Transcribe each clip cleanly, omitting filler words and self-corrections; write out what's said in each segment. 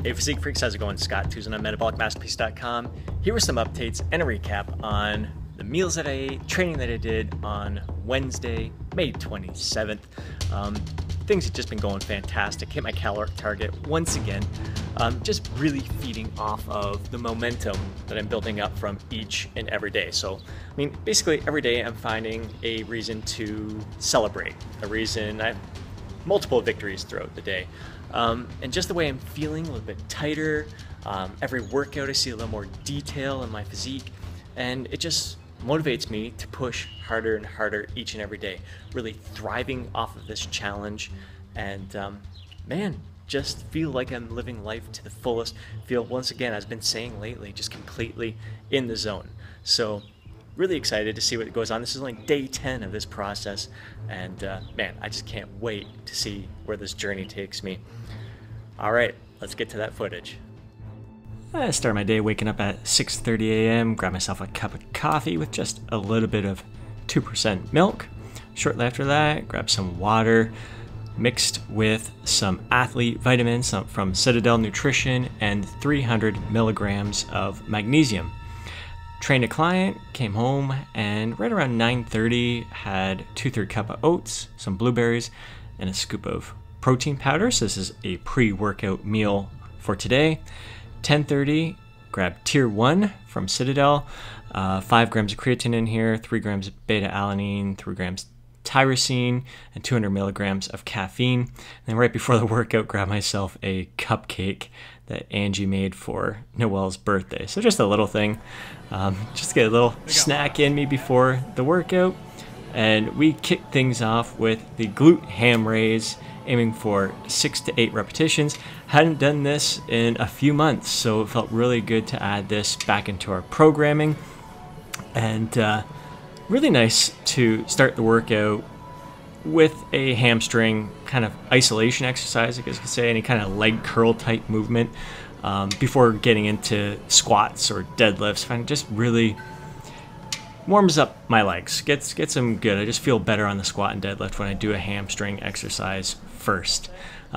Hey Physique Freaks, how's it going? Scott Tuesday on MetabolicMasterpiece.com. Here were some updates and a recap on the meals that I ate, training that I did on Wednesday, May 27th. Things have just been going fantastic. Hit my caloric target once again. Just really feeding off of the momentum that I'm building up from each and every day. So, I mean, basically every day I'm finding a reason to celebrate, a reason I have multiple victories throughout the day. And just the way I'm feeling, a little bit tighter. Every workout I see a little more detail in my physique, and it just motivates me to push harder and harder each and every day, really thriving off of this challenge. And man, just feel like I'm living life to the fullest. Feel, once again, as I've been saying lately, just completely in the zone. So really excited to see what goes on. This is only day 10 of this process, and man, I just can't wait to see where this journey takes me. All right, let's get to that footage. I started my day waking up at 6:30 a.m., grabbed myself a cup of coffee with just a little bit of 2% milk. Shortly after that, grabbed some water mixed with some athlete vitamins from Citadel Nutrition and 300 milligrams of magnesium. Trained a client, came home, and right around 9:30 had 2/3 cup of oats, some blueberries, and a scoop of protein powder. So this is a pre-workout meal for today. 10:30, grabbed Tier 1 from Citadel, 5 grams of creatine in here, 3 grams of beta-alanine, 3 grams tyrosine, and 200 milligrams of caffeine. And then right before the workout, grabbed myself a cupcake that Angie made for Noelle's birthday. So just a little thing, just to get a little snack in me before the workout. And we kicked things off with the glute-ham raise, aiming for 6 to 8 repetitions. Hadn't done this in a few months, so it felt really good to add this back into our programming. And really nice to start the workout with a hamstring kind of isolation exercise, I guess you could say, any kind of leg curl type movement before getting into squats or deadlifts. Find it just really warms up my legs, gets them good. I just feel better on the squat and deadlift when I do a hamstring exercise first.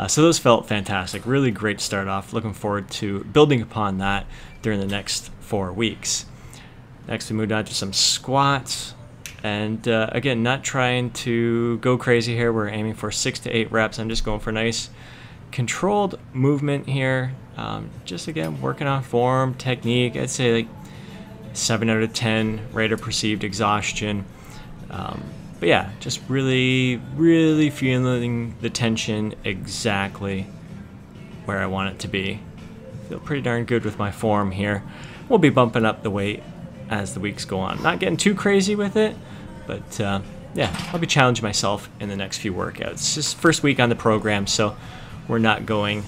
So those felt fantastic. Really great to start off. Looking forward to building upon that during the next 4 weeks. Next, we moved on to some squats. And again, not trying to go crazy here. We're aiming for 6 to 8 reps. I'm just going for nice controlled movement here. Just again, working on form, technique. I'd say like 7 out of 10 rate of perceived exhaustion. But yeah, just really, really feeling the tension exactly where I want it to be. Feel pretty darn good with my form here. We'll be bumping up the weight as the weeks go on. Not getting too crazy with it, but yeah, I'll be challenging myself in the next few workouts. It's just first week on the program, so we're not going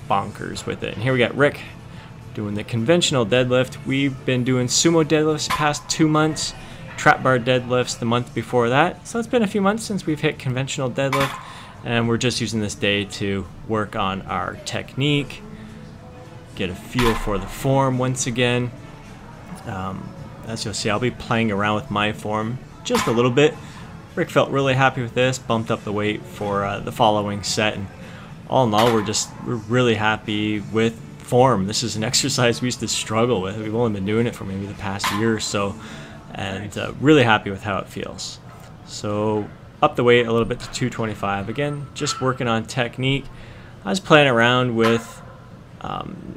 bonkers with it. And here we got Rick doing the conventional deadlift. We've been doing sumo deadlifts the past 2 months, trap bar deadlifts the month before that. So it's been a few months since we've hit conventional deadlift, and we're just using this day to work on our technique, get a feel for the form once again. As you'll see, I'll be playing around with my form just a little bit. Rick felt really happy with this, bumped up the weight for the following set, and all in all, we're really happy with form. This is an exercise we used to struggle with. We've only been doing it for maybe the past year or so, and really happy with how it feels. So up the weight a little bit to 225. Again, just working on technique. I was playing around with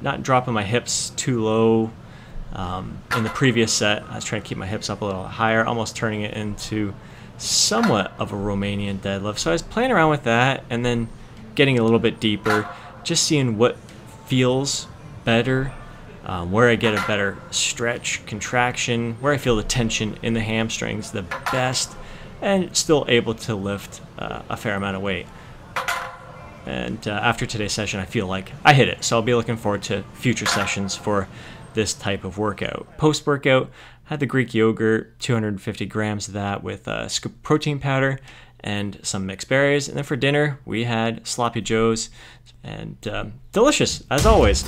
not dropping my hips too low. In the previous set, I was trying to keep my hips up a little higher, almost turning it into somewhat of a Romanian deadlift. So I was playing around with that and then getting a little bit deeper, just seeing what feels better, where I get a better stretch, contraction, where I feel the tension in the hamstrings the best, and still able to lift a fair amount of weight. And after today's session, I feel like I hit it. So I'll be looking forward to future sessions for this type of workout. Post-workout, had the Greek yogurt, 250 grams of that with a scoop of protein powder and some mixed berries. And then for dinner, we had sloppy joes, and delicious, as always.